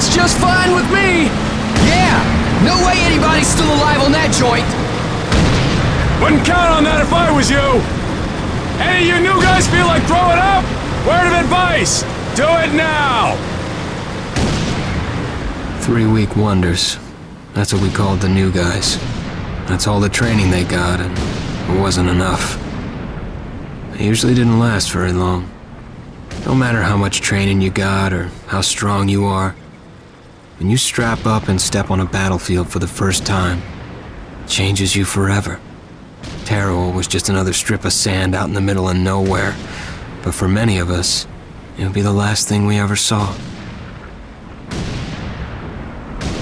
That's just fine with me! Yeah! No way anybody's still alive on that joint! Wouldn't count on that if I was you! Any of you new guys feel like throwing up? Word of advice! Do it now! 3-week wonders. That's what we called the new guys. That's all the training they got, and it wasn't enough. They usually didn't last very long. No matter how much training you got or how strong you are, when you strap up and step on a battlefield for the first time, it changes you forever. Terror was just another strip of sand out in the middle of nowhere, but for many of us, it would be the last thing we ever saw.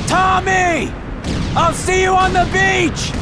Tommy! I'll see you on the beach!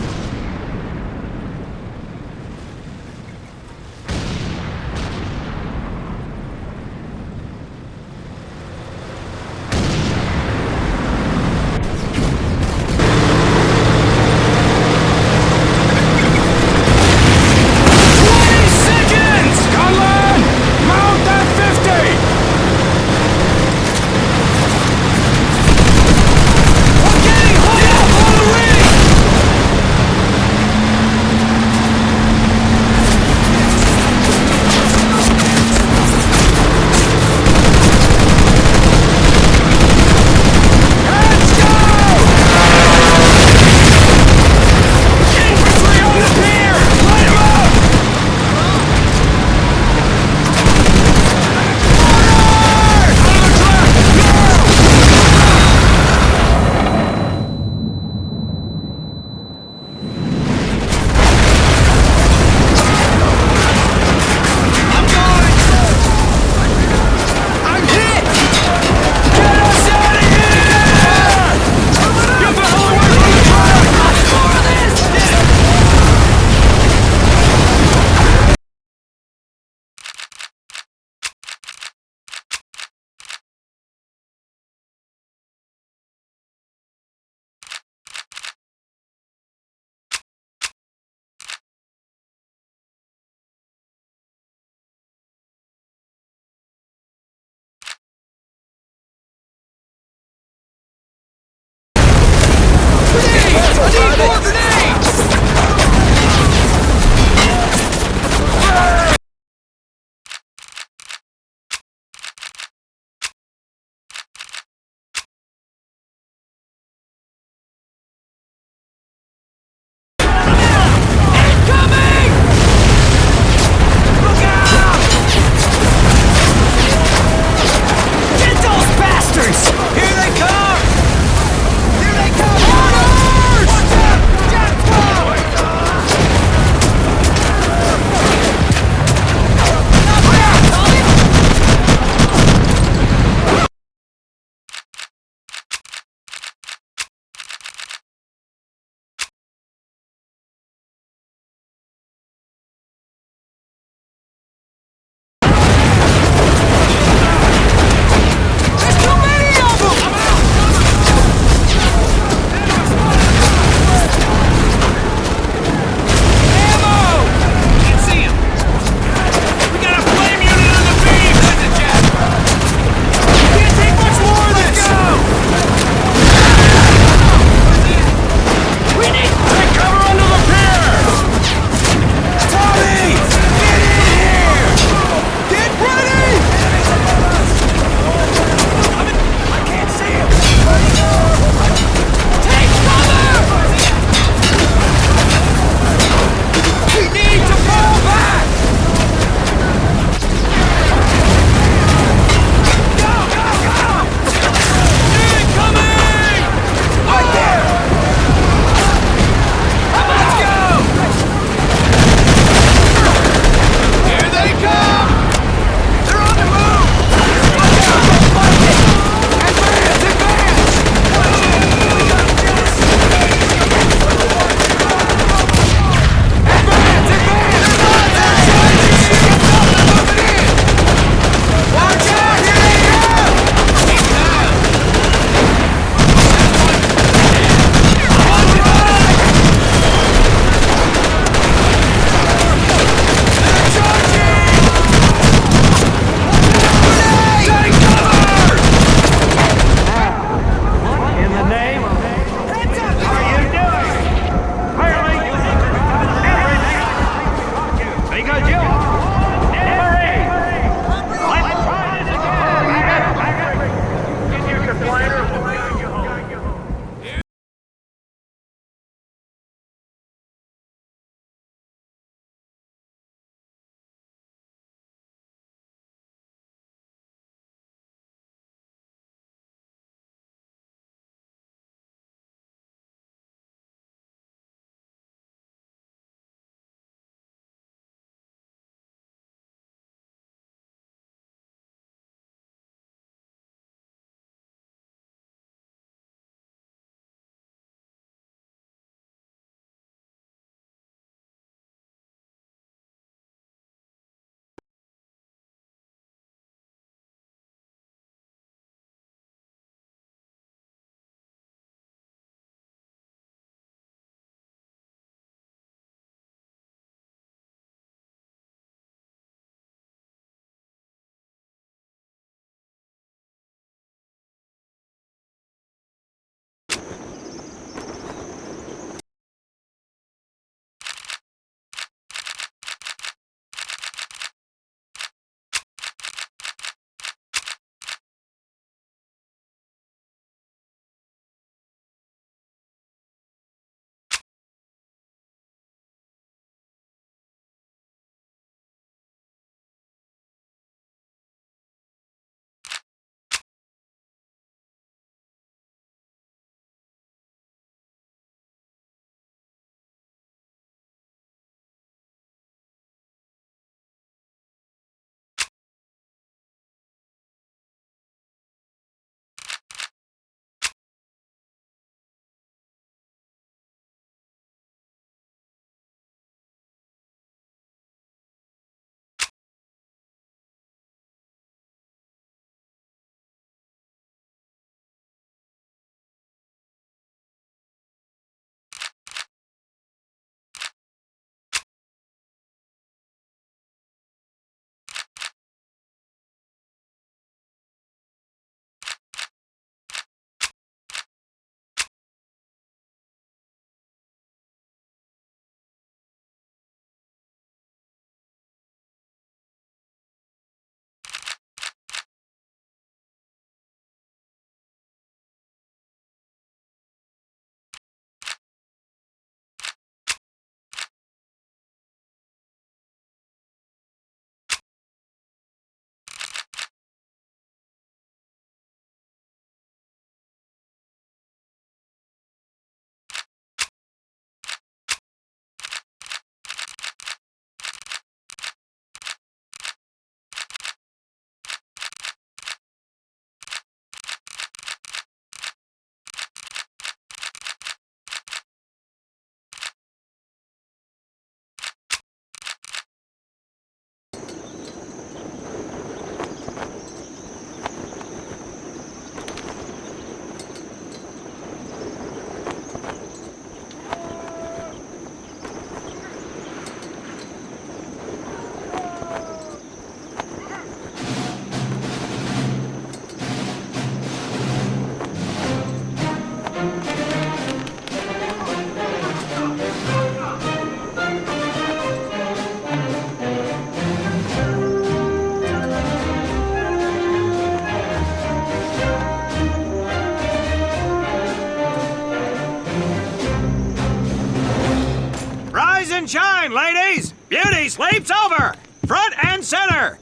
mind, ladies! Beauty sleeps over! Front and center!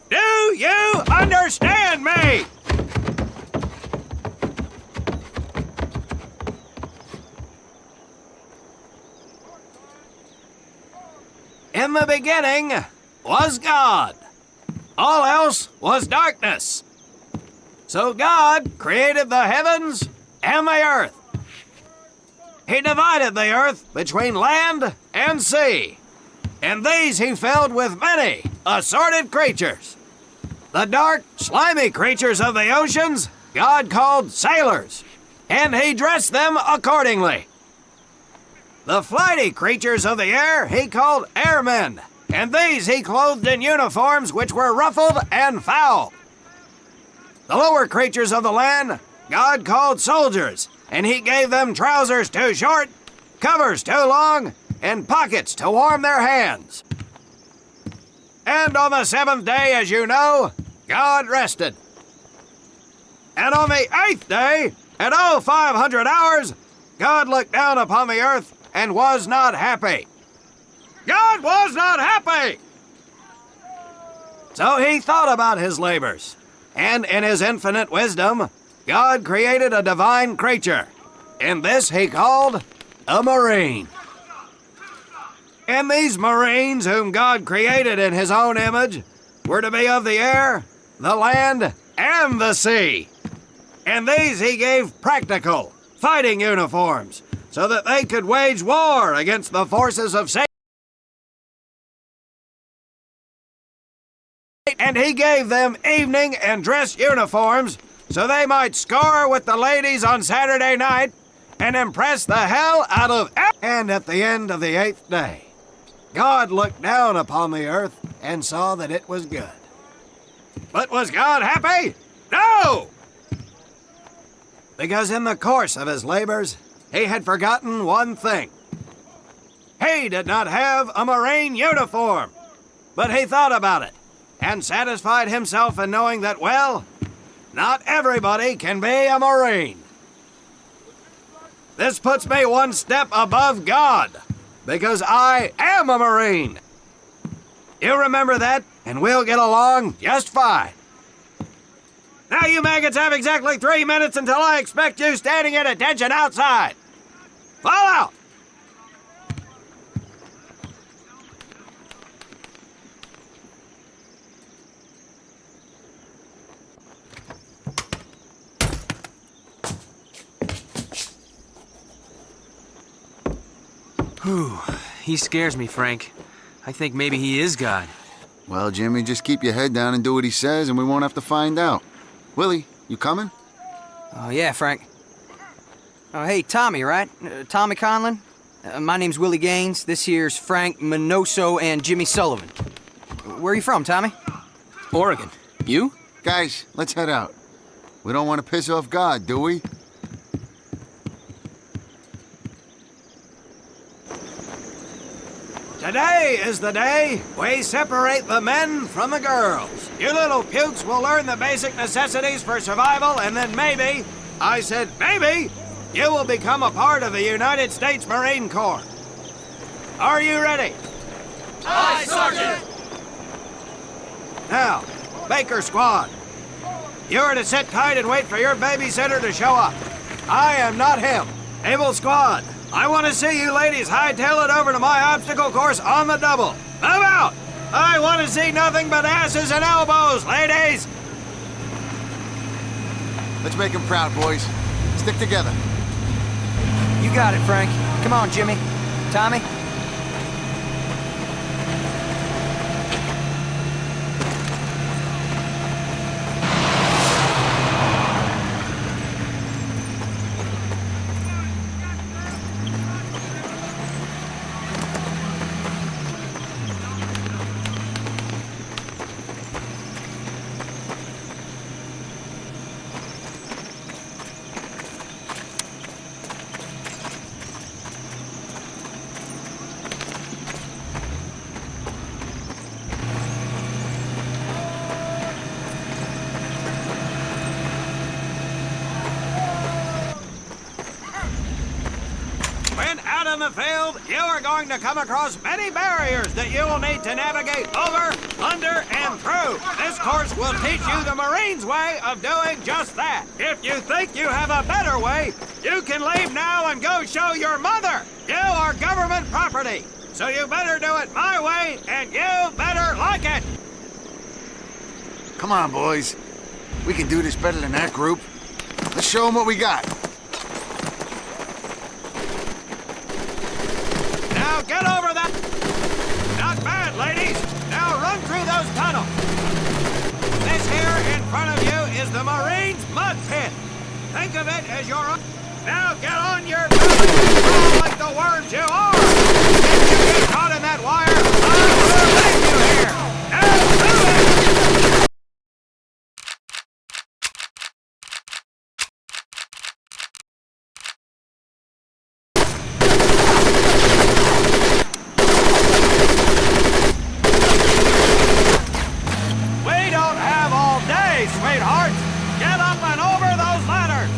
Do you understand me? In the beginning was God. All else was darkness. So God created the heavens and the earth. He divided the earth between land and sea, and these he filled with many assorted creatures. The dark, slimy creatures of the oceans God called sailors, and he dressed them accordingly. The flighty creatures of the air he called airmen, and these he clothed in uniforms which were ruffled and foul. The lower creatures of the land God called soldiers, and he gave them trousers too short, covers too long, and pockets to warm their hands. And on the seventh day, as you know, God rested. And on the eighth day, at all 500 hours, God looked down upon the earth and was not happy. God was not happy! So he thought about his labors, and in his infinite wisdom, God created a divine creature, and this he called a marine. And these marines, whom God created in his own image, were to be of the air, the land, and the sea. And these he gave practical, fighting uniforms, so that they could wage war against the forces of Satan. And he gave them evening and dress uniforms, so they might score with the ladies on Saturday night and impress the hell out of everyone. And at the end of the eighth day, God looked down upon the earth and saw that it was good. But was God happy? No! Because in the course of his labors, he had forgotten one thing. He did not have a marine uniform, but he thought about it and satisfied himself in knowing that, well, not everybody can be a marine. This puts me one step above God, because I am a marine. You remember that, and we'll get along just fine. Now you maggots have exactly 3 minutes until I expect you standing at attention outside. Fall out! Whew. He scares me, Frank. I think maybe he is God. Well, Jimmy, just keep your head down and do what he says, and we won't have to find out. Willie, you coming? Oh, yeah, Frank. Oh, hey, Tommy, right? Tommy Conlon? My name's Willie Gaines. This here's Frank Minoso and Jimmy Sullivan. Where are you from, Tommy? Oregon. You? Guys, let's head out. We don't want to piss off God, do we? Today is the day we separate the men from the girls. You little pukes will learn the basic necessities for survival, and then maybe, I said maybe, you will become a part of the United States Marine Corps. Are you ready? Aye, Sergeant! Now, Baker Squad, you are to sit tight and wait for your babysitter to show up. I am not him. Able Squad, I want to see you ladies hightail it over to my obstacle course on the double. Move out! I want to see nothing but asses and elbows, ladies! Let's make him proud, boys. Stick together. You got it, Frank. Come on, Jimmy. Tommy? in the field, you are going to come across many barriers that you will need to navigate over, under, and through. This course will teach you the Marine's way of doing just that. If you think you have a better way, you can leave now and go show your mother. You are government property, so you better do it my way, and you better like it. Come on, boys. We can do this better than that group. Let's show them what we got. Now get over that. Not bad, ladies. Now run through those tunnels. This here in front of you is the Marine's mud pit. Think of it as your own. Now get on your belly and crawl like the worms you are. If you get caught in that wire, I will leave you here. Now do it. We don't have all day, sweethearts. Get up and over those ladders.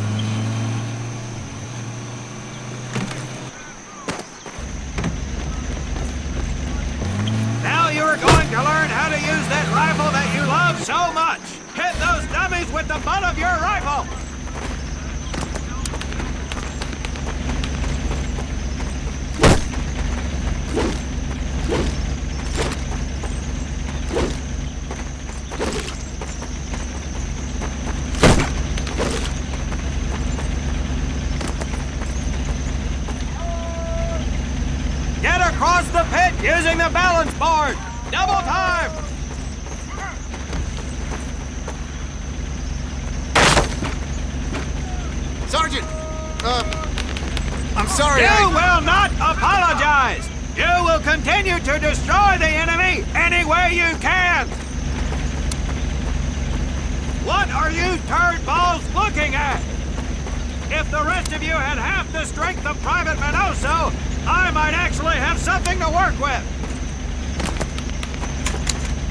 Now you are going to learn how to use that rifle that you love so much. Hit those dummies with the butt of your rifle. Get across the pit using the balance board. Double time. Sergeant! I'm sorry, You will not apologize. You will continue to destroy the enemy any way you can. What are you turd balls looking at? If the rest of you had half the strength of Private Minoso, I might actually have something to work with.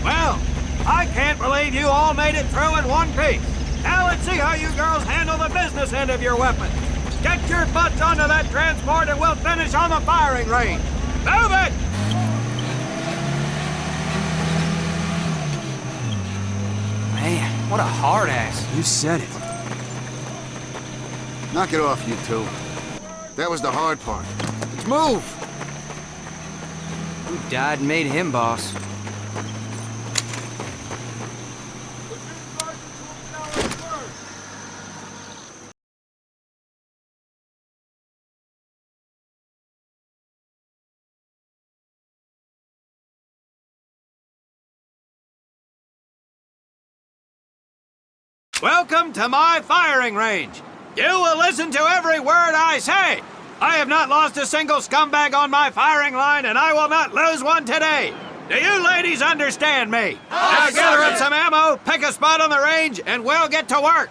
Well, I can't believe you all made it through in one piece. Now let's see how you girls handle the business end of your weapon. Get your butts onto that transport and we'll finish on the firing range. Move it! Man, what a hard ass. You said it. Knock it off, you two. That was the hard part. Let's move! Who died and made him boss? Welcome to my firing range. You will listen to every word I say. I have not lost a single scumbag on my firing line, and I will not lose one today. Do you ladies understand me? Now gather up some ammo, pick a spot on the range, and we'll get to work.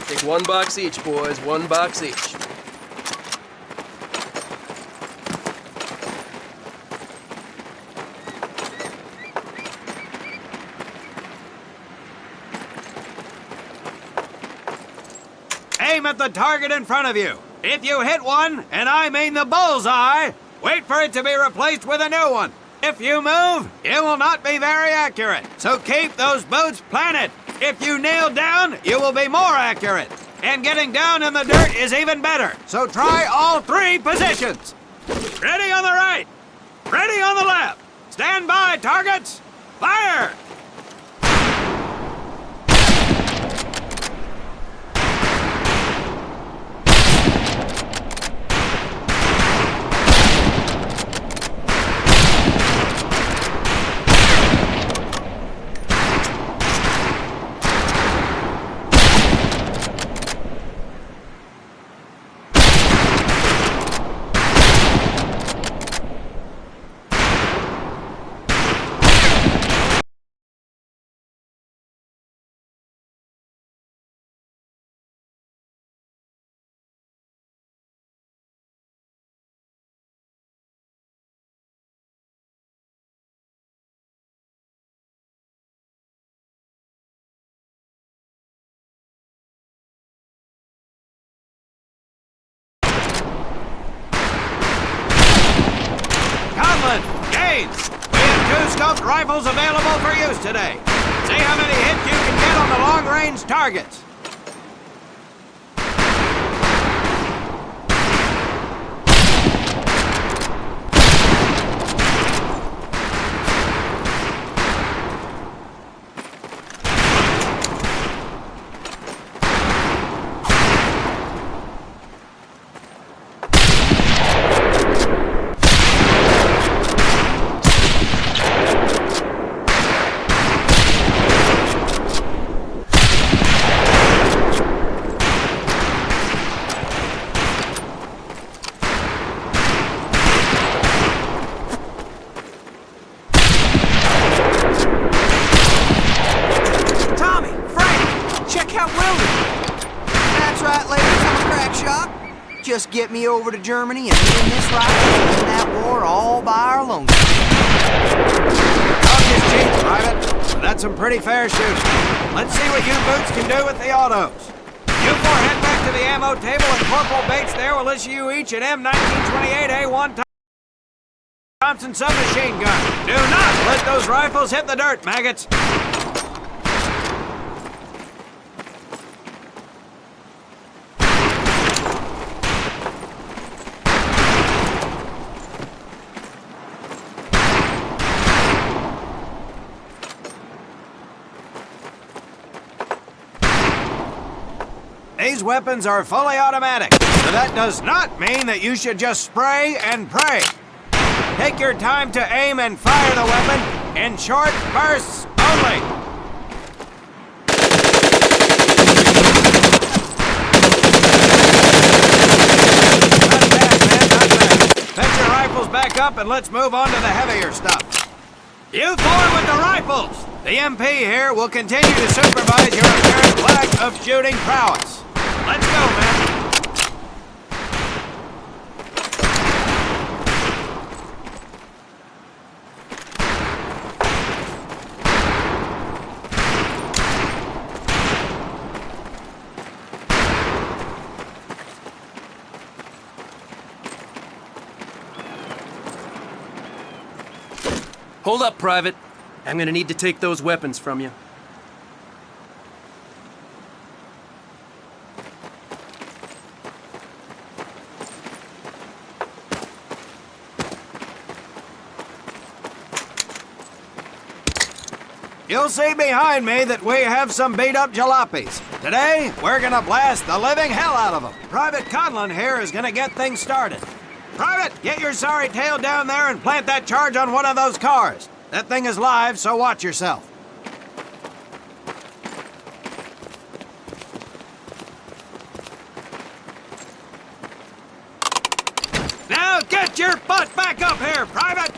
Take one box each, boys. One box each. Aim at the target in front of you. If you hit one, and I mean the bullseye, wait for it to be replaced with a new one. If you move, it will not be very accurate. So keep those boots planted. If you nail down, you will be more accurate. And getting down in the dirt is even better. So try all three positions. Ready on the right. Ready on the left. Stand by, targets. Fire! Conlon, Gaines, we have 2 scoped rifles available for use today. See how many hits you can get on the long-range targets. Just get me over to Germany and win this rifle and win that war all by our lonesome. Talk is cheap, Private, but that's some pretty fair shooting. Let's see what you boots can do with the autos. You 4 head back to the ammo table and Corporal Bates there will issue you each an M1928A1 Thompson submachine gun. Do not let those rifles hit the dirt, maggots. These weapons are fully automatic, so that does not mean that you should just spray and pray. Take your time to aim and fire the weapon in short bursts only. Not bad, man, not bad. Fetch your rifles back up and let's move on to the heavier stuff. You forward with the rifles! The MP here will continue to supervise your apparent lack of shooting prowess. Let's go, man. Hold up, Private. I'm gonna need to take those weapons from you. You'll see behind me that we have some beat-up jalopies. Today, we're gonna blast the living hell out of them. Private Conlon here is gonna get things started. Private, get your sorry tail down there and plant that charge on one of those cars. That thing is live, so watch yourself. Now get your butt back up here, Private!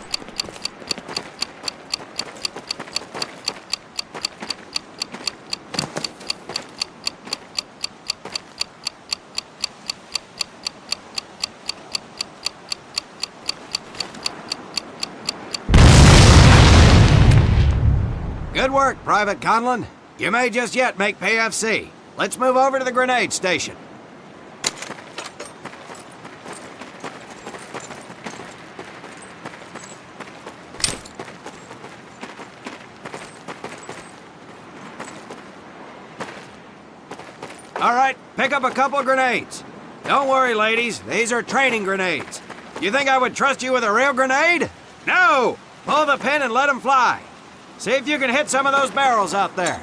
Good work, Private Conlon. You may just yet make PFC. Let's move over to the grenade station. All right, pick up a couple grenades. Don't worry, ladies. These are training grenades. You think I would trust you with a real grenade? No! Pull the pin and let them fly. See if you can hit some of those barrels out there.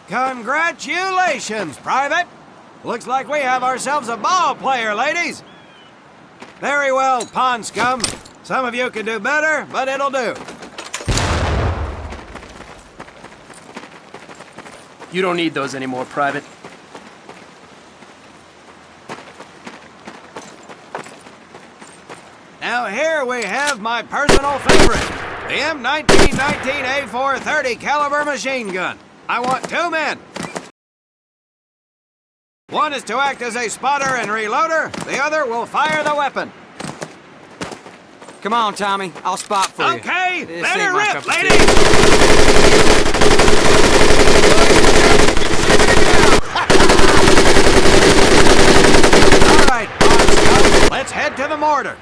Congratulations, Private! Looks like we have ourselves a ball player, ladies. Very well, pond scum. Some of you can do better, but it'll do. You don't need those anymore, Private. Now here we have my personal favorite, the M1919A4 30 caliber machine gun. I want 2 men. One is to act as a spotter and reloader. The other will fire the weapon. Come on, Tommy. I'll spot for you. Okay, This let ain't her my rip, cup of lady! tea. All right, Oscar, let's head to the mortar.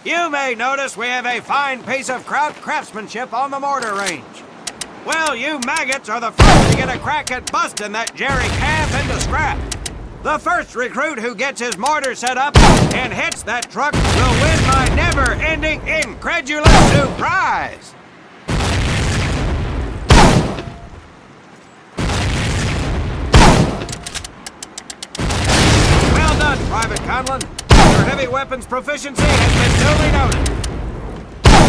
You may notice we have a fine piece of craftsmanship on the mortar range. Well, you maggots are the first to get a crack at busting that jerry can into scrap. The first recruit who gets his mortar set up and hits that truck will win my never-ending, incredulous new prize. Well done, Private Conlon. Your heavy weapons proficiency has been duly noted.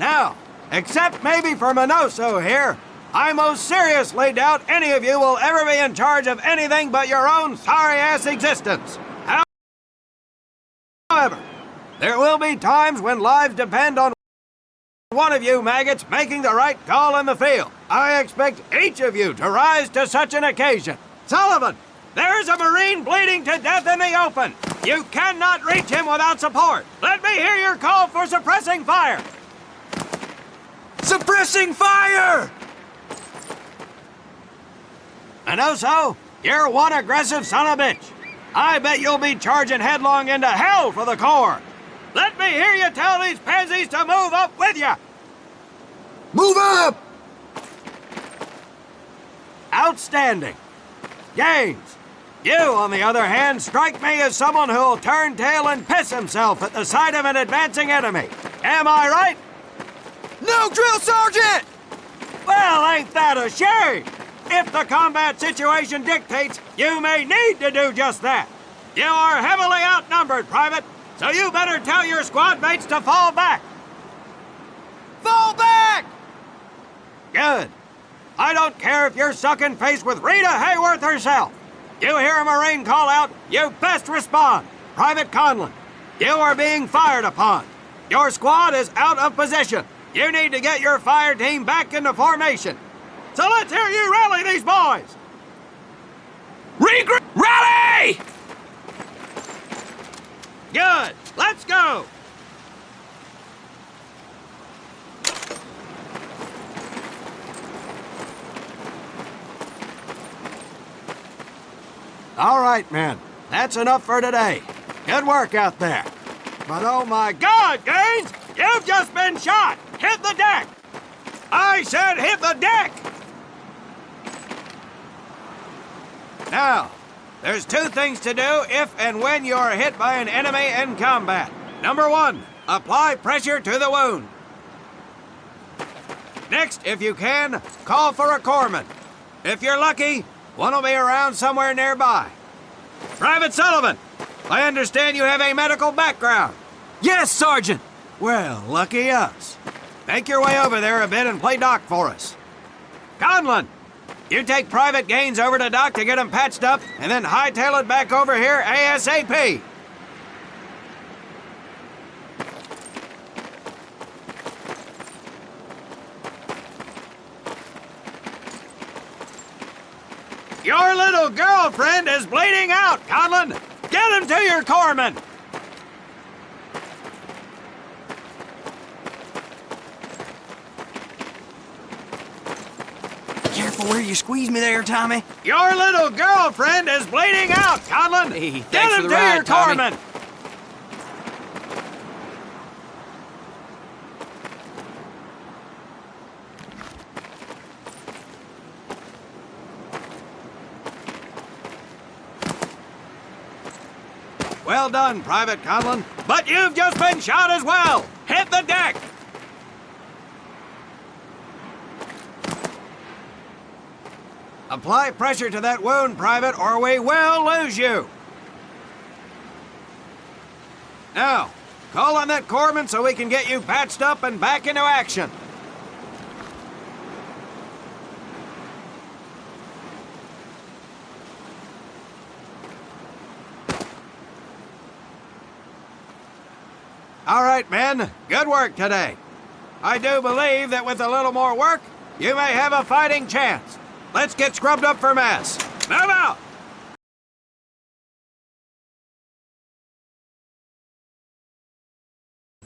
Now, except maybe for Minoso here, I most seriously doubt any of you will ever be in charge of anything but your own sorry-ass existence. However, there will be times when lives depend on one of you maggots making the right call in the field. I expect each of you to rise to such an occasion. Sullivan, there's a Marine bleeding to death in the open. You cannot reach him without support. Let me hear your call for suppressing fire. Suppressing fire! Minoso, you're one aggressive son of a bitch. I bet you'll be charging headlong into hell for the Corps. Let me hear you tell these pansies to move up with you. Move up! Outstanding. Gaines, you, on the other hand, strike me as someone who'll turn tail and piss himself at the sight of an advancing enemy. Am I right? No, drill sergeant! Well, ain't that a shame? If the combat situation dictates, you may need to do just that. You are heavily outnumbered, Private, so you better tell your squad mates to fall back. Fall back! Good. I don't care if you're sucking face with Rita Hayworth herself. You hear a Marine call out, you best respond. Private Conlon, you are being fired upon. Your squad is out of position. You need to get your fire team back into formation. So let's hear you rally these boys! Rally! Good! Let's go! All right, men. That's enough for today. Good work out there. But oh my God, Gaines! You've just been shot! Hit the deck! I said hit the deck! Now, there's two things to do if and when you are hit by an enemy in combat. Number one, apply pressure to the wound. Next, if you can, call for a corpsman. If you're lucky, one will be around somewhere nearby. Private Sullivan, I understand you have a medical background. Yes, Sergeant! Well, lucky us. Make your way over there a bit and play doc for us. Conlon, you take Private Gaines over to doc to get him patched up, and then hightail it back over here ASAP. Your little girlfriend is bleeding out, Conlon. Get him to your corpsman. Careful where you squeeze me there, Tommy. Your little girlfriend is bleeding out, Conlon. Hey, Get thanks him for the to ride, your Tommy. corpsman. Well done, Private Conlon. But you've just been shot as well. Hit the deck. Apply pressure to that wound, Private, or we will lose you. Now, call on that corpsman so we can get you patched up and back into action. All right, men. Good work today. I do believe that with a little more work, you may have a fighting chance. Let's get scrubbed up for mass. Move out!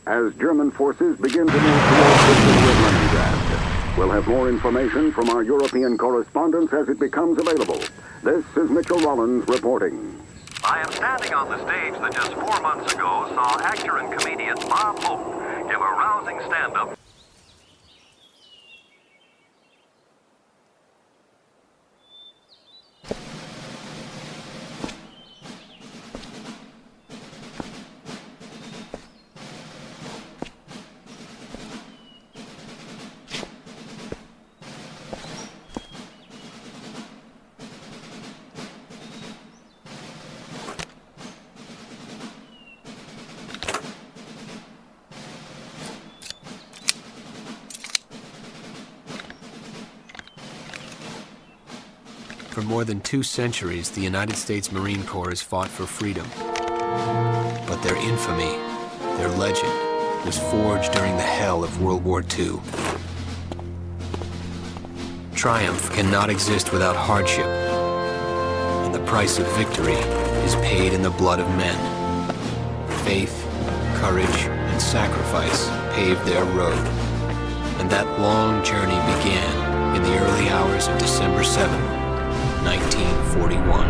As German forces begin to move towards the city of Leningrad. We'll have more information from our European correspondents as it becomes available. This is Mitchell Rollins reporting. I am standing on the stage that just 4 months ago saw actor and comedian Bob Hope give a rousing stand-up. For more than 2 centuries, the United States Marine Corps has fought for freedom. But their infamy, their legend, was forged during the hell of World War II. Triumph cannot exist without hardship, and the price of victory is paid in the blood of men. Faith, courage, and sacrifice paved their road, and that long journey began in the early hours of December 7th, 1941.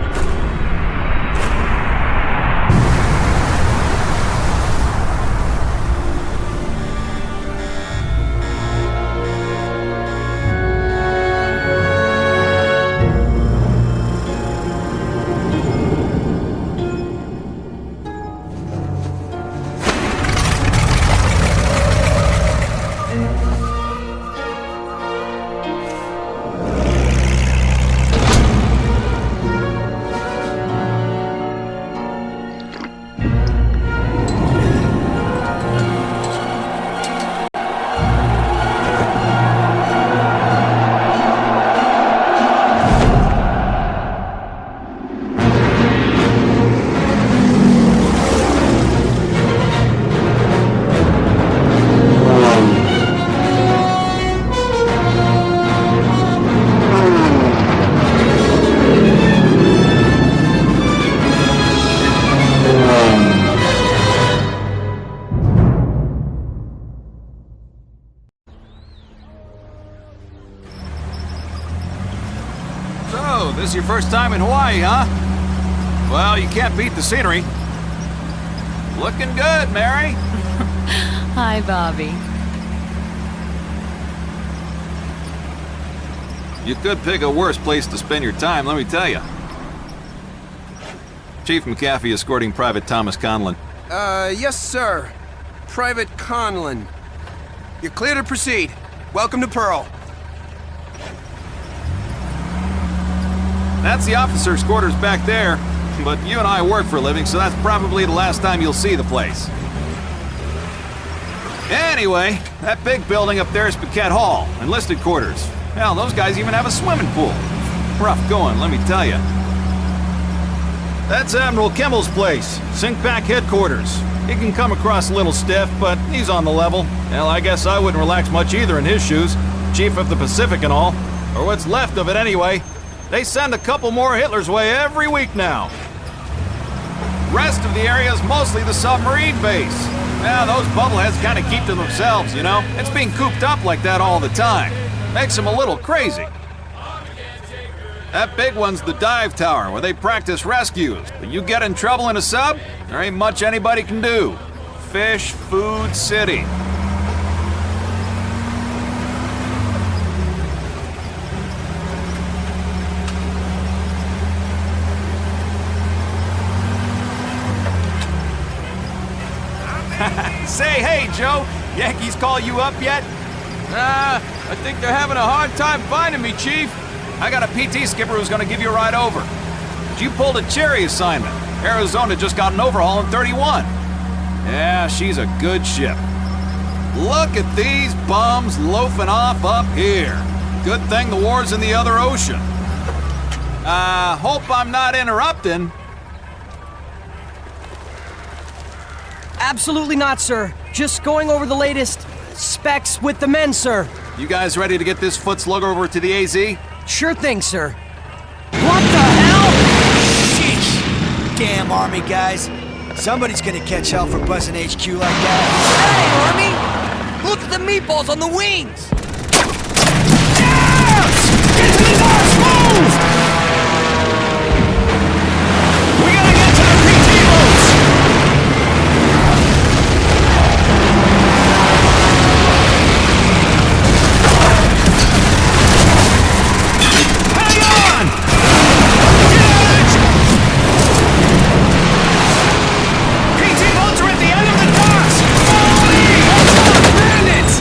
This is your first time in Hawaii, huh? Well, you can't beat the scenery. Looking good, Mary. Hi, Bobby. You could pick a worse place to spend your time, let me tell you. Chief McAfee escorting Private Thomas Conlon. Yes, sir. Private Conlon. You're clear to proceed. Welcome to Pearl. That's the officer's quarters back there, but you and I work for a living, so that's probably the last time you'll see the place. Anyway, that big building up there is Paquette Hall, enlisted quarters. Hell, those guys even have a swimming pool. Rough going, let me tell you. That's Admiral Kimmel's place, Sinkback headquarters. He can come across a little stiff, but he's on the level. Hell, I guess I wouldn't relax much either in his shoes. Chief of the Pacific and all. Or what's left of it anyway. They send a couple more Hitler's way every week now. Rest of the area is mostly the submarine base. Yeah, those bubbleheads kind of keep to themselves, you know? It's being cooped up like that all the time. Makes them a little crazy. That big one's the dive tower, where they practice rescues. But you get in trouble in a sub, there ain't much anybody can do. Fish Food City. Say, hey, Joe, Yankees call you up yet? I think they're having a hard time finding me, Chief. I got a PT skipper who's gonna give you a ride over. You pulled a cherry assignment. Arizona just got an overhaul in 31. Yeah, she's a good ship. Look at these bums loafing off up here. Good thing the war's in the other ocean. Hope I'm not interrupting. Absolutely not, sir. Just going over the latest specs with the men, sir. You guys ready to get this foot slug over to the AZ? Sure thing, sir. What the hell? Sheesh! Damn Army guys. Somebody's gonna catch hell for buzzing HQ like that. Hey, Army! Look at the meatballs on the wings! Get to the doors! Move! We gotta get to the PT boats! Hang on! Get! PT boats are at the end of the docks! Follow me! What's up, bandits?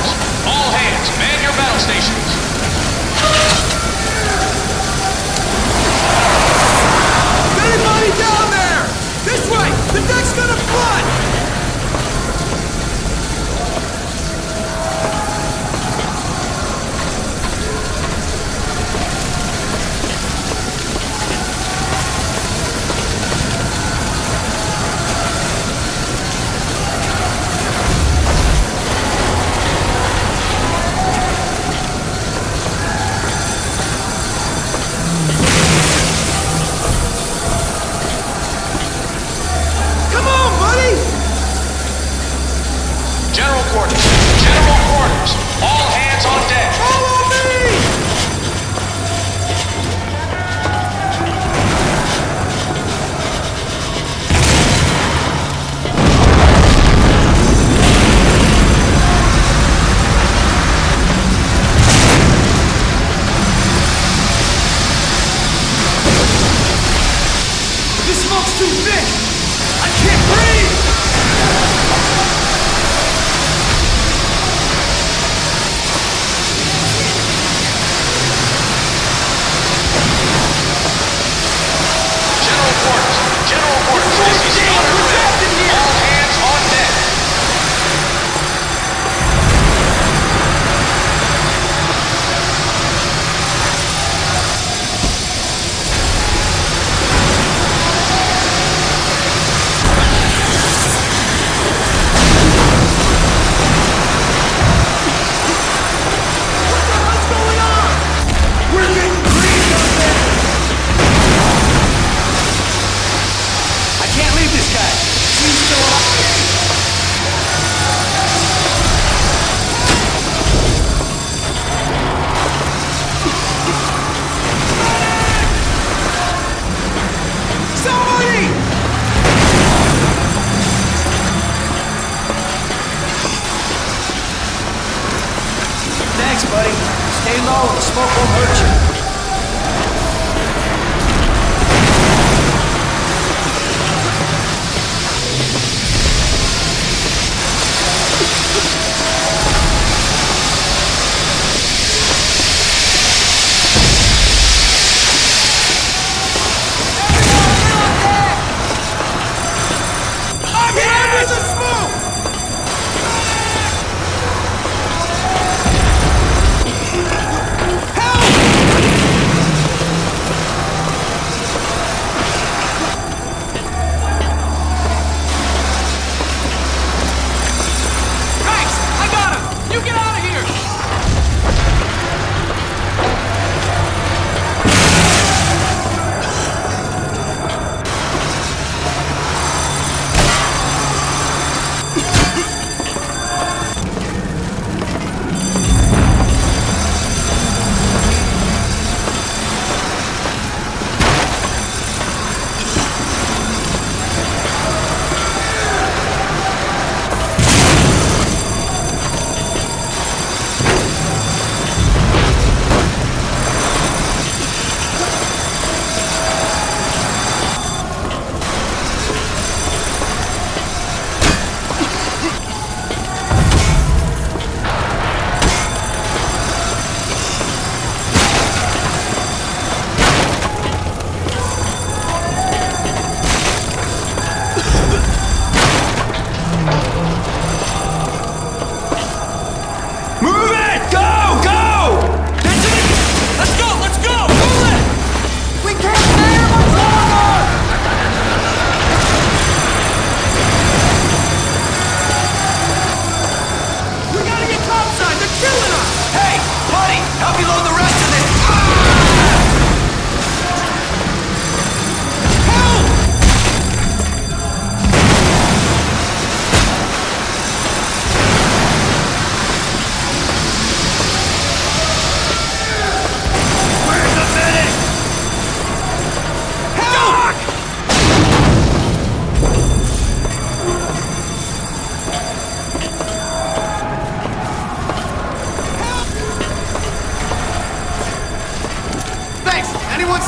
quarters. All hands, man your battle stations. Anybody down there? This way! The deck's gonna flood! General quarters. General quarters. All hands on deck. Follow me! This smoke's too thick! I can't breathe! General quarters. General quarters. This is Zanr. All hands on deck. Thanks, buddy. Stay low and the smoke won't hurt you. I'm here! There's a smoke!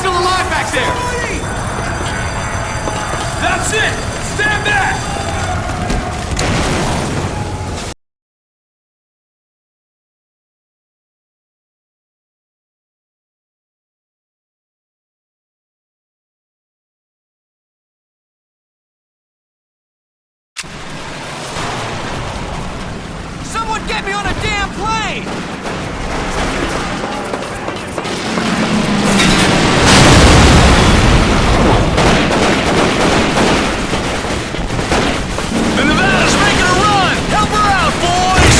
still alive back there! That's it! Stand back! Get me on a damn plane! The Nevada's making a run! Help her out, boys!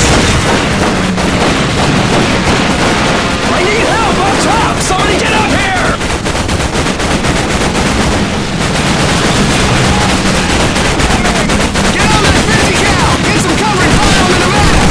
I need help up top! Somebody get up here! Get on that 50 cal! Get some cover and fire on the Nevada!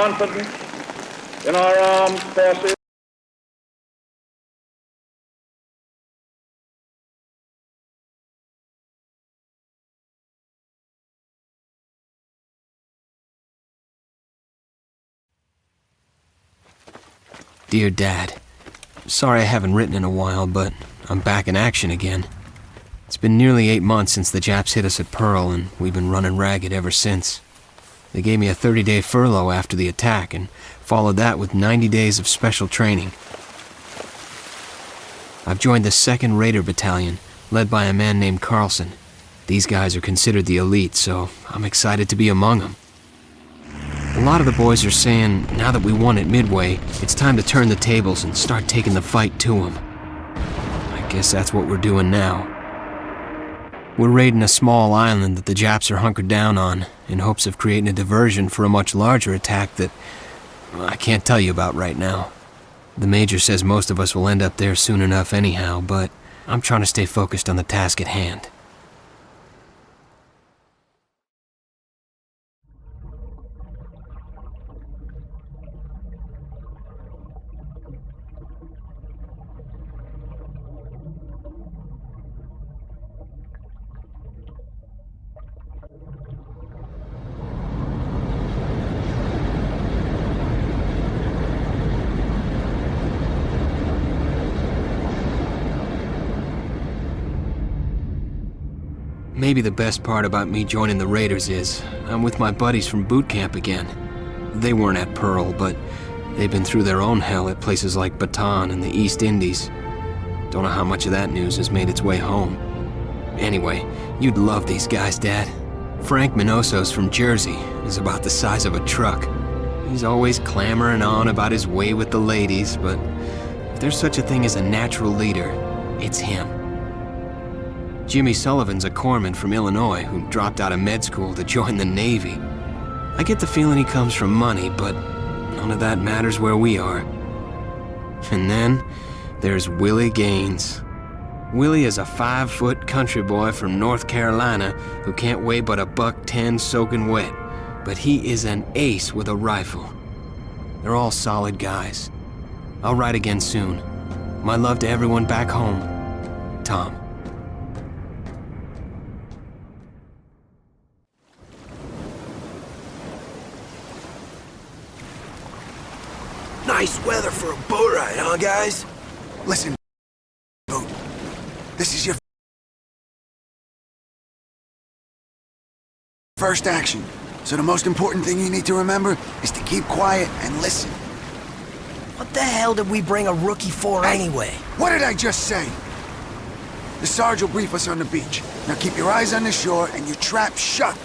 confidence in our armed forces. Dear Dad, sorry I haven't written in a while, but I'm back in action again. It's been nearly 8 months since the Japs hit us at Pearl, and we've been running ragged ever since. They gave me a 30-day furlough after the attack, and followed that with 90 days of special training. I've joined the 2nd Raider Battalion, led by a man named Carlson. These guys are considered the elite, so I'm excited to be among them. A lot of the boys are saying, now that we won at Midway, it's time to turn the tables and start taking the fight to them. I guess that's what we're doing now. We're raiding a small island that the Japs are hunkered down on, in hopes of creating a diversion for a much larger attack that I can't tell you about right now. The Major says most of us will end up there soon enough anyhow, but I'm trying to stay focused on the task at hand. Maybe the best part about me joining the Raiders is I'm with my buddies from boot camp again. They weren't at Pearl, but they've been through their own hell at places like Bataan and the East Indies. Don't know how much of that news has made its way home. Anyway, you'd love these guys, Dad. Frank Minoso's from Jersey, is about the size of a truck. He's always clamoring on about his way with the ladies, but if there's such a thing as a natural leader, it's him. Jimmy Sullivan's a corpsman from Illinois who dropped out of med school to join the Navy. I get the feeling he comes from money, but none of that matters where we are. And then there's Willie Gaines. Willie is a 5-foot country boy from North Carolina who can't weigh but $110 soaking wet, but he is an ace with a rifle. They're all solid guys. I'll write again soon. My love to everyone back home. Tom. Nice weather for a boat ride, huh, guys? Listen, boat. This is your first action. So the most important thing you need to remember is to keep quiet and listen. What the hell did we bring a rookie for anyway? What did I just say? The Sarge will brief us on the beach. Now keep your eyes on the shore and your trap shut.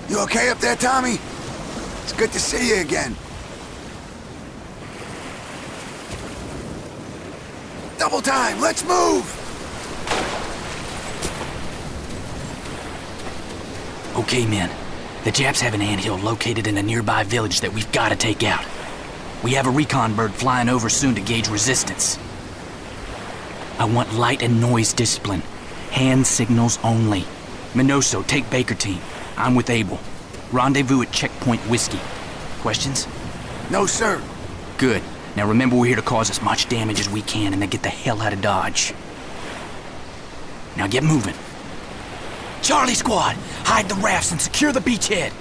You okay up there, Tommy? It's good to see you again. Double time, let's move! Okay, men. The Japs have an anthill located in a nearby village that we've got to take out. We have a recon bird flying over soon to gauge resistance. I want light and noise discipline. Hand signals only. Minoso, take Baker team. I'm with Abel. Rendezvous at Checkpoint Whiskey. Questions? No, sir. Good. Now remember, we're here to cause as much damage as we can and then get the hell out of Dodge. Now get moving. Charlie Squad, hide the rafts and secure the beachhead.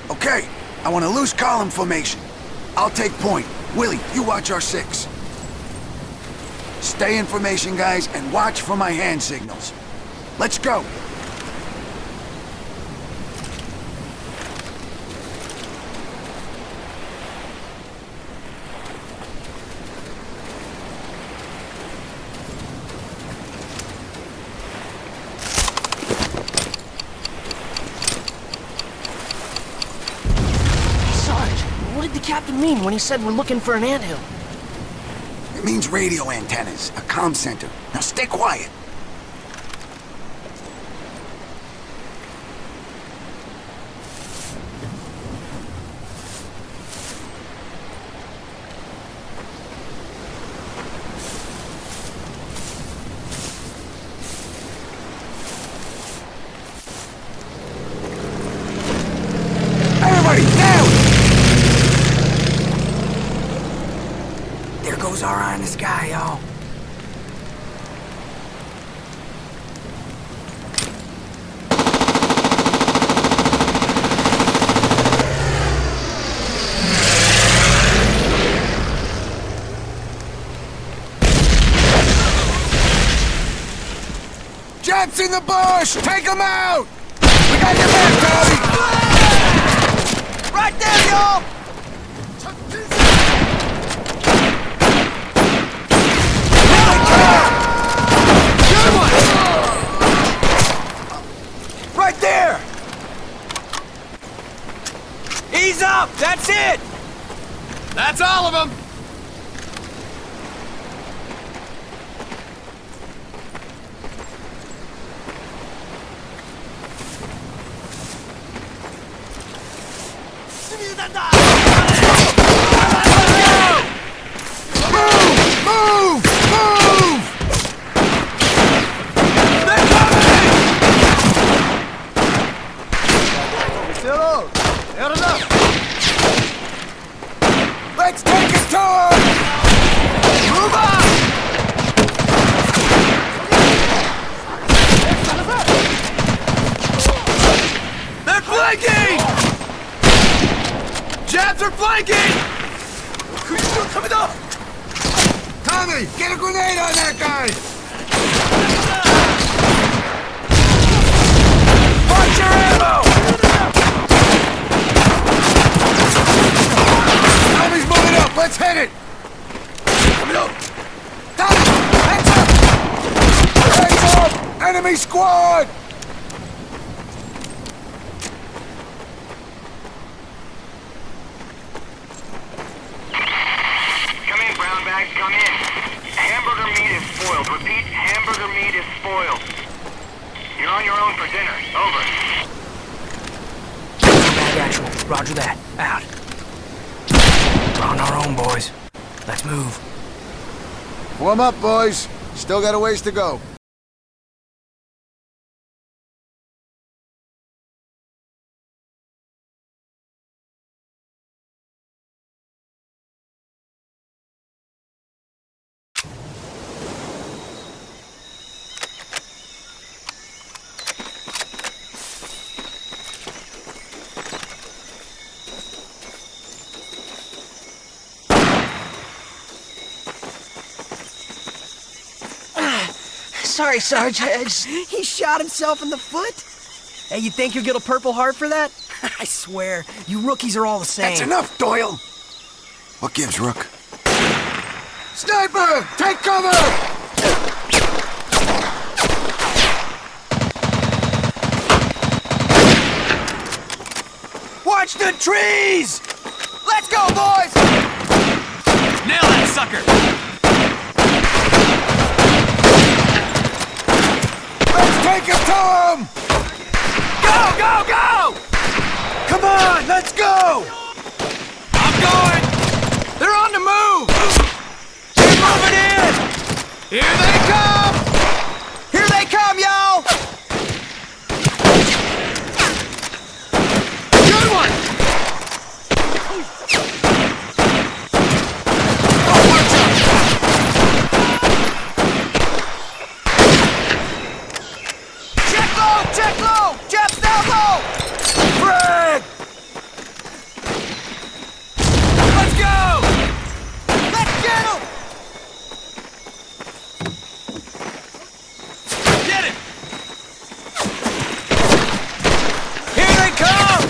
Okay, I want a loose column formation. I'll take point. Willie, you watch our 6. Stay in formation, guys, and watch for my hand signals. Let's go. Captain mean when he said we're looking for an anthill? It means radio antennas, a comm center. Now stay quiet. Buzzsaw eye in the sky, y'all. Japs in the bush! Take them out! We got your back, Tommy! Right there, y'all! Good one! Right there! Ease up! That's it! That's all of them! Move! Move! They're coming! Let's take it to him! Move up! They're flanking! Japs are flanking! Coming up! Tommy, get a grenade on that guy! Watch your ammo! Tommy's moving up, let's hit it! Coming up! Tommy, heads up! Heads up! Enemy squad! Come in, brown bags, come in. Hamburger meat is spoiled. Repeat, hamburger meat is spoiled. You're on your own for dinner. Over. Bad actual. Roger that. Out. We're on our own, boys. Let's move. Warm up, boys. Still got a ways to go. Sorry, Sarge. He shot himself in the foot? Hey, you think you'll get a Purple Heart for that? I swear, you rookies are all the same. That's enough, Doyle! What gives, Rook? Sniper! Take cover! Watch the trees! Let's go, boys! Nail that sucker! Let's take it to him! Go, go, go! Come on, let's go! I'm going! They're on the move! They're moving in! Here they come! Here they come, y'all! Good one! Oh, watch out! Check low! Check low! Jeff's down low! Fred! Let's go! Let's get him! Get him! Here they come!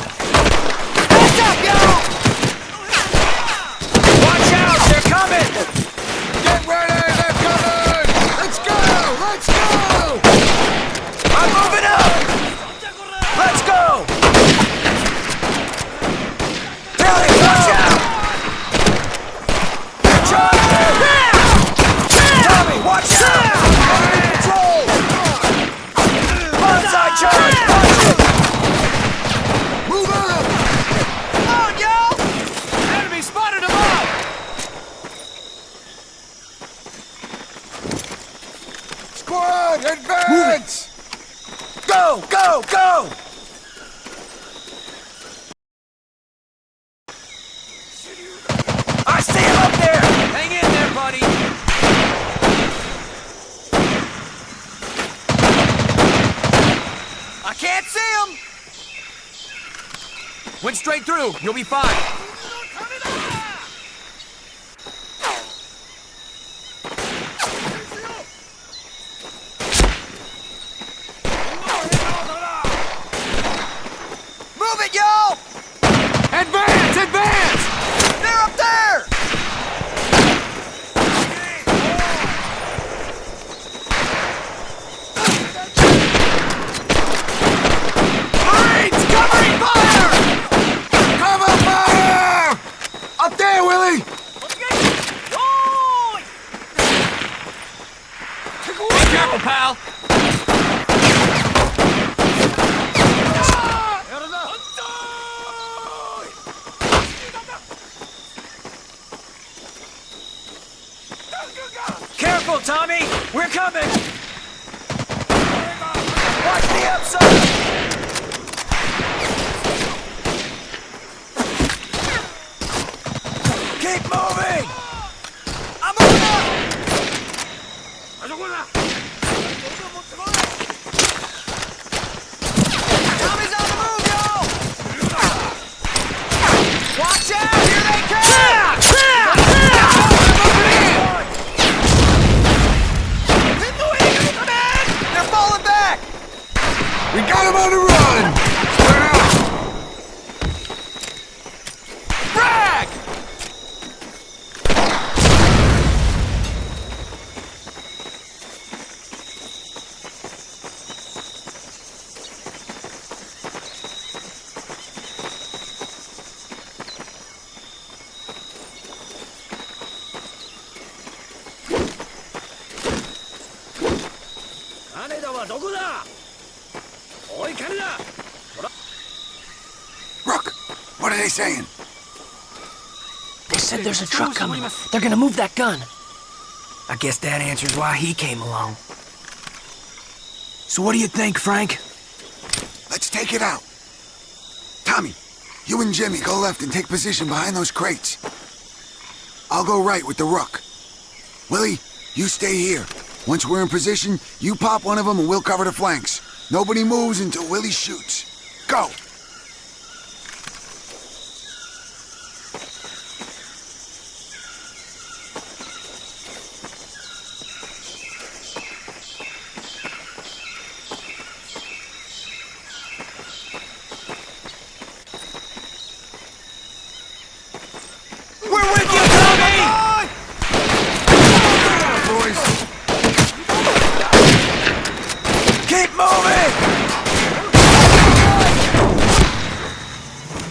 Heads up, y'all! Watch out! They're coming! Get ready! They're coming! Let's go! Let's go! I'm moving up! Let's go! Billy, watch out! Charge! Tommy, watch out! Under control! Bonsai charge! Watch it! Move up! Come on, y'all! Enemy spotted him up! Squad, advance! Go, go, go! I see him up there! Hang in there, buddy! can't see him! Went straight through. You'll be fine. Move it, y'all! Advance! Advance! They're up there! Marines, covering fire! Cover fire! Up there, Willie! Be careful, pal. Careful, Tommy! We're coming! Watch the outside! Keep moving! I'm on up! Tommy's on the move, y'all! Watch out! Here they come! They're falling back! We got him on the run! Spread out! Frag! Rook, what are they saying? They said there's a truck coming. They're gonna move that gun. I guess that answers why he came along. So what do you think, Frank? Let's take it out. Tommy, you and Jimmy go left and take position behind those crates. I'll go right with the Rook. Willie, you stay here. Once we're in position, you pop one of them and we'll cover the flanks. Nobody moves until Willie shoots. Go! We're with you, Tommy! Boys, Keep moving!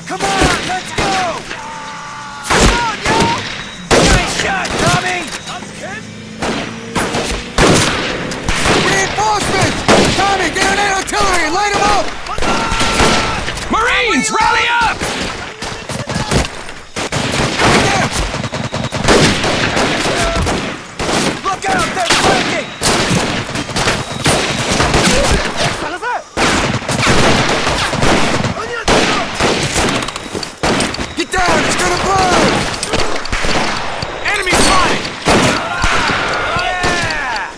Come on, let's go! Come on, y'all! Nice shot, Tommy! reinforcements! Tommy, get an artillery and light them up! Marines, rally up! Look out, they're flanking! Get down, it's gonna blow! Enemy spotted! Yeah!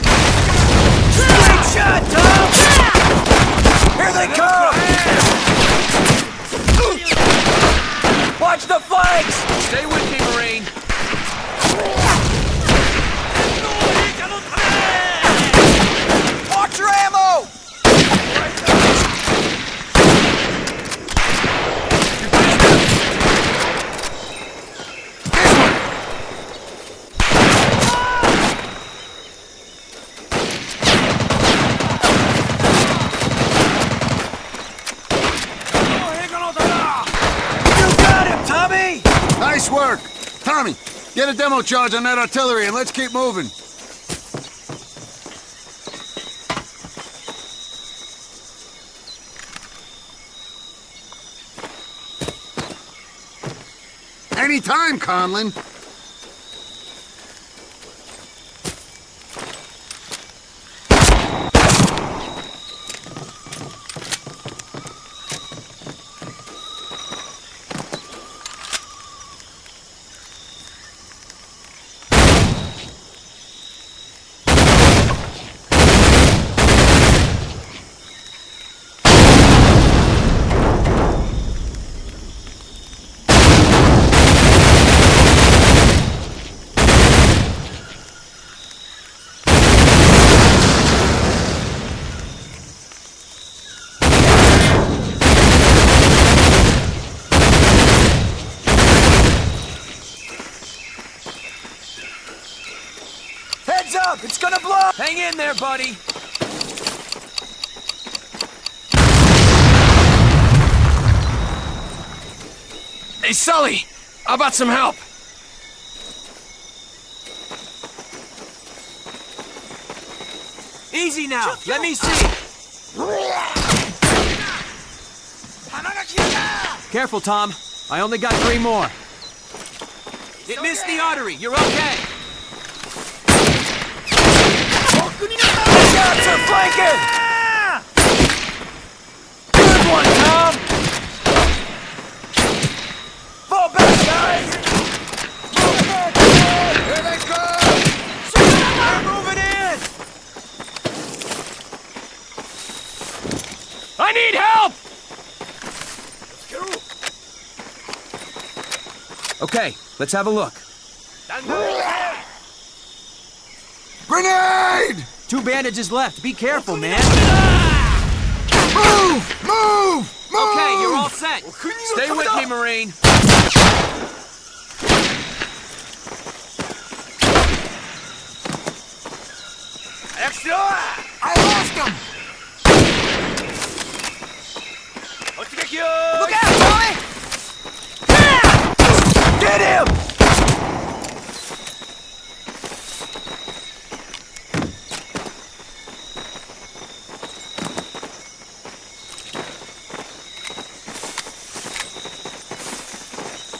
Great shot, Tom! Here they come! Watch the flanks! Stay with me, Marine. Watch your ammo! You got him, Tommy! Nice work. Tommy, get a demo charge on that artillery and let's keep moving. Anytime, Conlon. up! It's gonna blow! Hang in there, buddy! Hey, Sully! How about some help? Easy now! Let me see! Careful, Tom. I only got 3 more. It missed the artery. You're okay. Shots are flanking! Good one, Tom! Fall back, guys! Move back, guys! Here they come! They're moving in! I need help! Okay, let's have a look. Grenade! 2 bandages left. Be careful, man. Move! Move! Move! Okay, you're all set. Stay with me, Marine. I lost him! Look out, Tommy! Get him!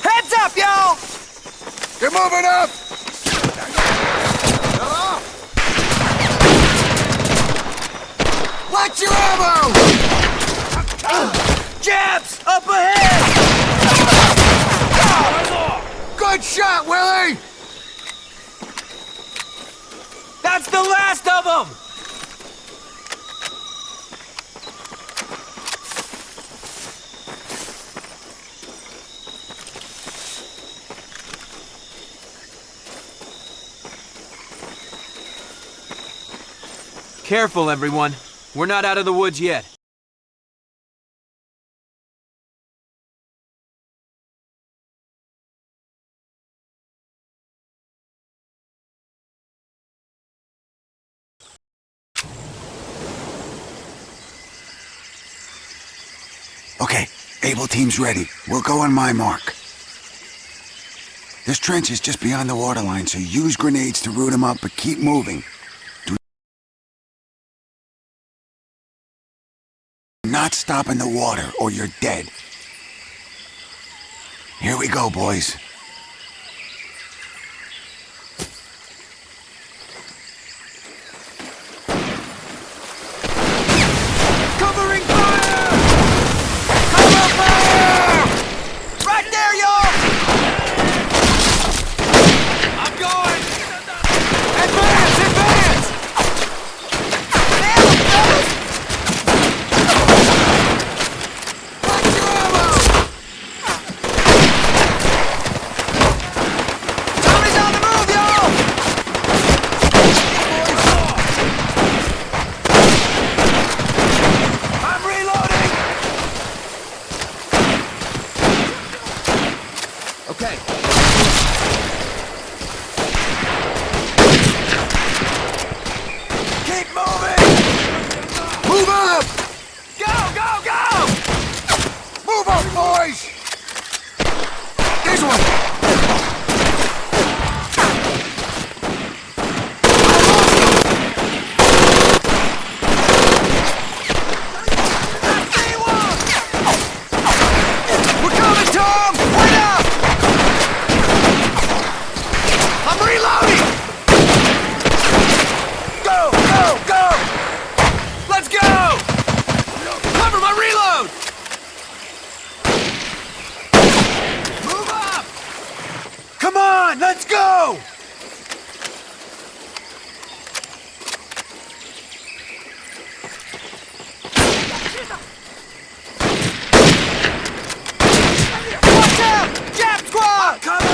Heads up, y'all! They're moving up! Watch your ammo! Jabs! Up ahead! Good shot, Willie! That's the last of them! Careful, everyone. We're not out of the woods yet. Okay, Able team's ready. We'll go on my mark. This trench is just beyond the waterline, so use grenades to root them up, but keep moving. Do not stop in the water, or you're dead. Here we go, boys. Covering fire! Cover fire! Right there, y'all! I'm going! Advance! Advance! Nail him, fellas! Watch your ammo! Tommy's on the move, y'all! I'm reloading! Okay. Keep moving! Move up! Go, go, go! Move up, boys! This one! We're coming, Tom! Wait up! I'm reloading! Go, go, go! Let's go! Cover my reload! Move up! Come on, let's go! Watch out! Jab squad! Cover!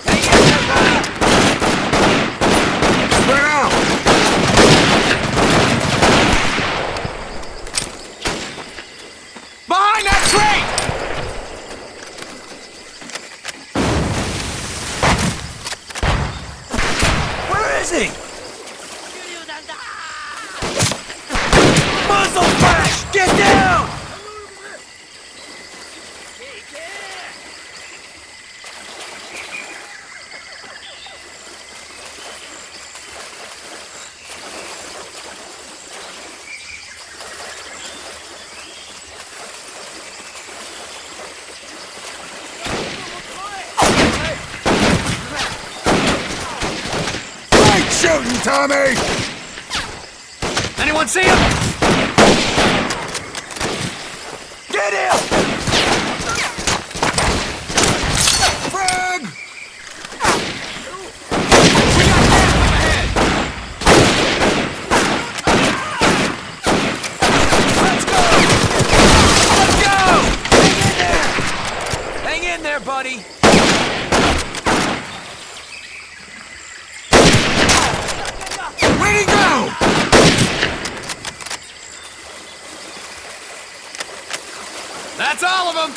Hang in there, buddy! Spread out! Behind that crate! Tommy! Anyone see him? Get him! Frag! Hang in there, buddy. Where'd he go? That's all of them.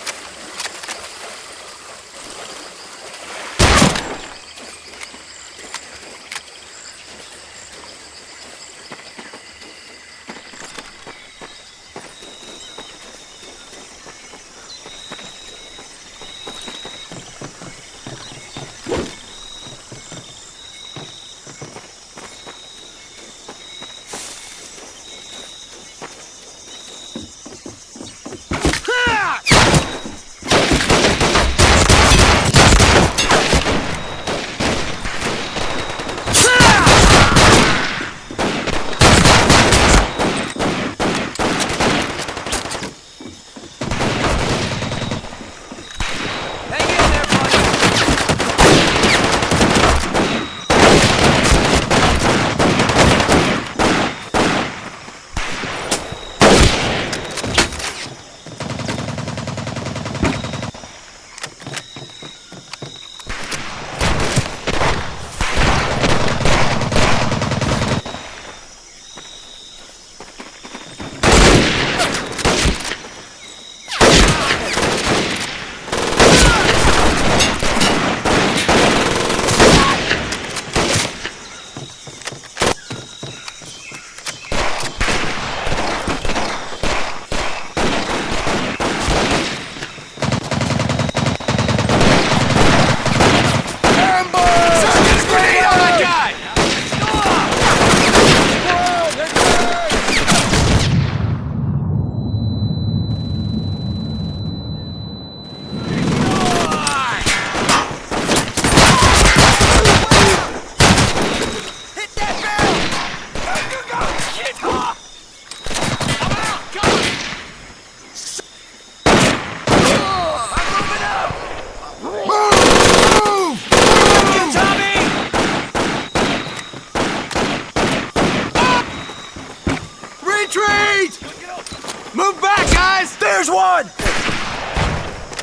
Move back, guys! There's one!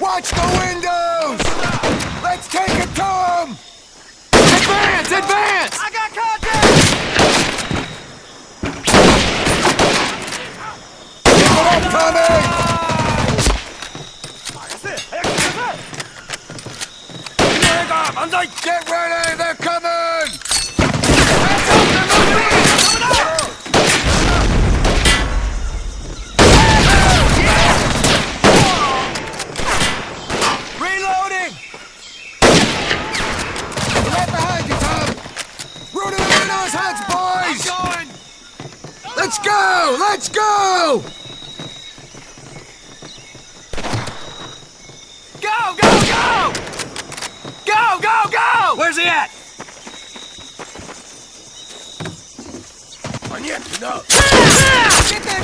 Watch the windows! Let's take it to him! Advance! Advance! I got contact! Come on, Tommy! Get ready! They're coming! Hands up! They're moving! Coming up! Reloading! Right behind you, Tom! Root him in those huts, boys! I'm going! Let's go! Let's go! Go, go, go! Go, go, go! Where's he at? No. Get that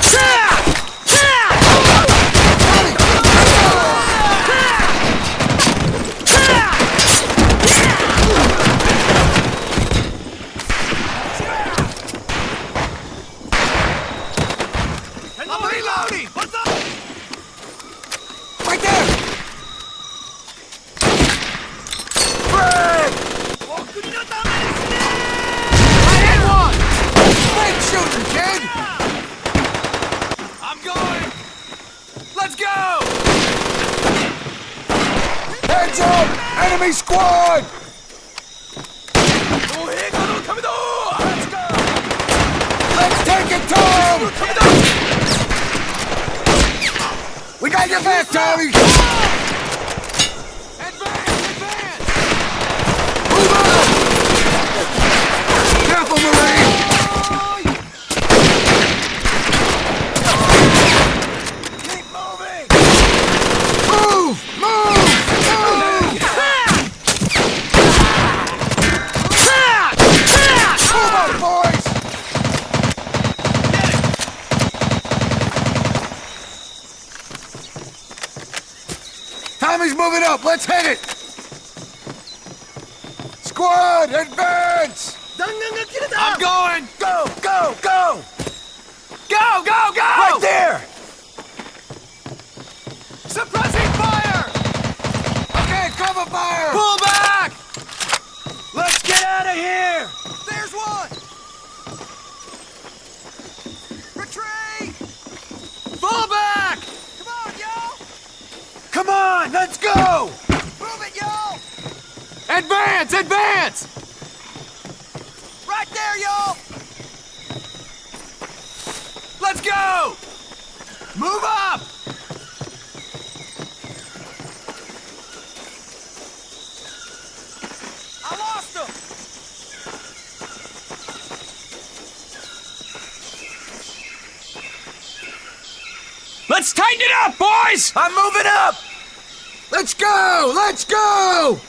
I'm reloading! What's up? Right there! I hit one! Great shooting, kid! I'm going! Let's go! Heads up! Enemy squad! Let's go! Let's take it, Tom! We got your back, Tommy! Advance! Advance! Move out! Careful, Marine! Keep moving! Move! Move! Move! Move on, boys! up! Let's hit it! Squad, advance! I'm going! Go, go, go! Go, go, go! Right there! Suppressing fire! Okay, cover fire! Pull back! Let's get out of here! There's one! Retreat! Fall back! Come on, y'all! Come on, let's go! Move it, y'all! Advance, advance! Right there, y'all! Let's go! Move up! I lost him! Let's tighten it up, boys! I'm moving up! Let's go! Let's go!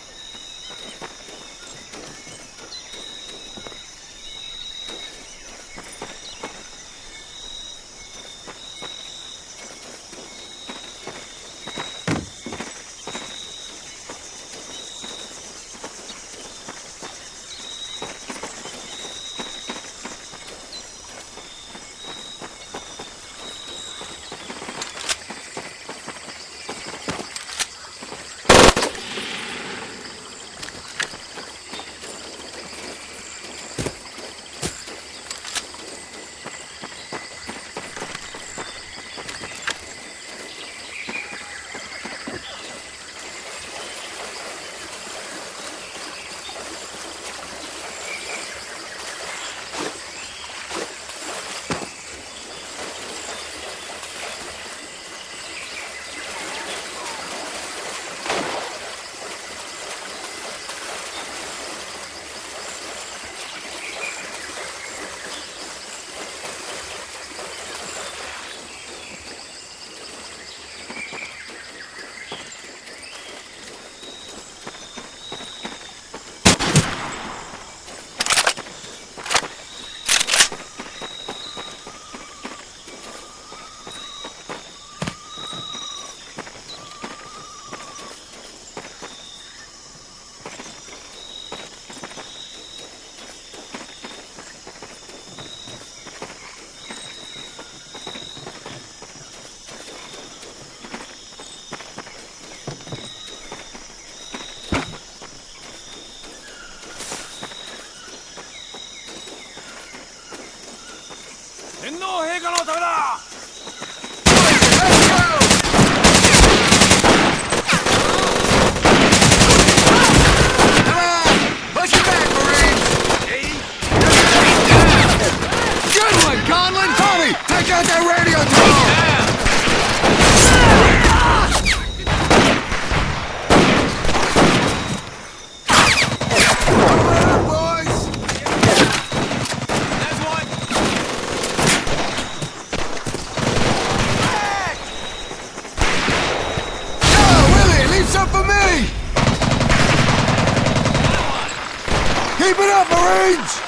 Keep it up, Marines!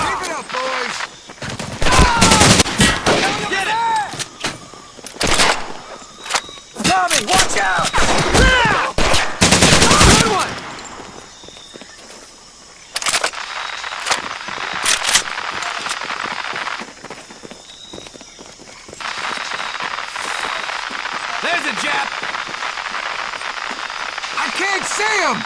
Keep it up, boys! Get it! Tommy, watch out! Good one! There's a Jap! I can't see him!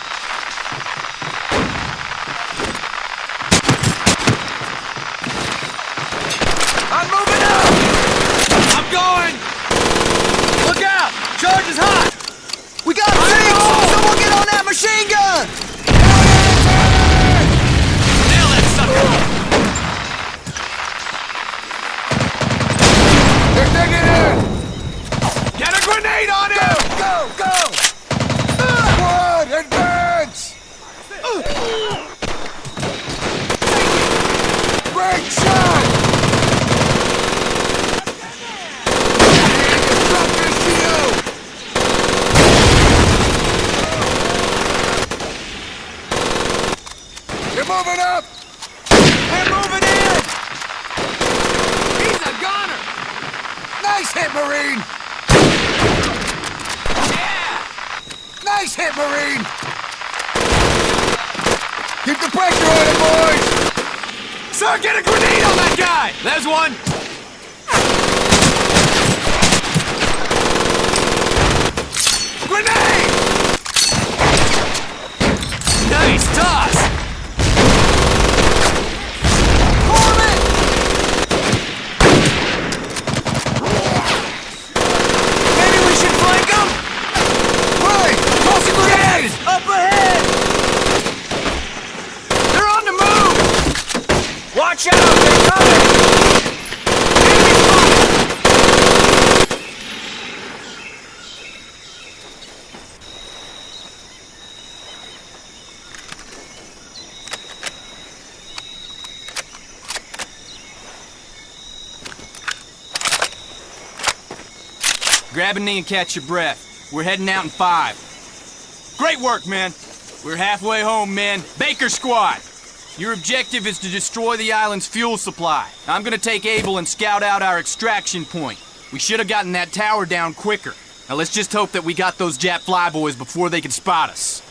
I'm moving up! I'm going! Look out! Charge is hot! We got tanks! Someone get on that machine gun! Nail that sucker! They're digging in! Get a grenade on him! Go, go! Squad, advance! Great shot! Drop this to you! You're moving up! We're moving in! He's a goner! Nice hit, Marine! Nice hit, Marine! Keep the pressure on him, boys! Sir, get a grenade on that guy! There's one! Grenade! Nice toss! Form it! Maybe we should flank them? Willie, toss a grenade! Up ahead! They're on the move! Watch out! They're coming! Grab a knee and catch your breath. We're heading out in 5. Great work, men. We're halfway home, men. Baker Squad! Your objective is to destroy the island's fuel supply. I'm gonna take Abel and scout out our extraction point. We should have gotten that tower down quicker. Now let's just hope that we got those Jap flyboys before they can spot us.